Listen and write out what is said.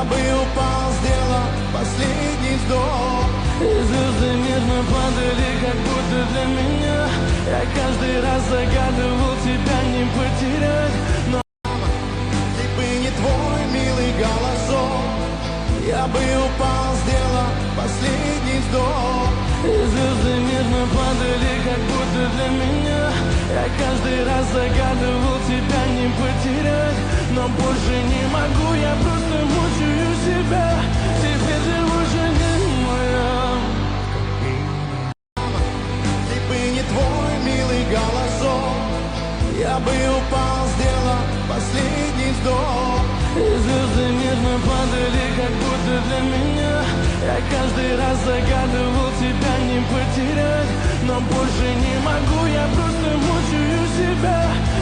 Я бы упал, сделал последний вздох. И звезды мирно падали, как будто для меня. Я каждый раз загадывал тебя не потерять. Но если бы не твой милый голосок, я бы упал, сделал последний вздох. И звезды мирно падали, как будто для меня. Я каждый раз загадывал тебя не потерять. Но больше не могу, я просто мучаю себя. Теперь ты уже не моя. Если бы не твой милый голосок, я бы упал, сделал последний вздох. И звезды мирно падали, как будто для меня. Я каждый раз загадывал тебя не потерять. Но больше не могу, я просто мучаю себя.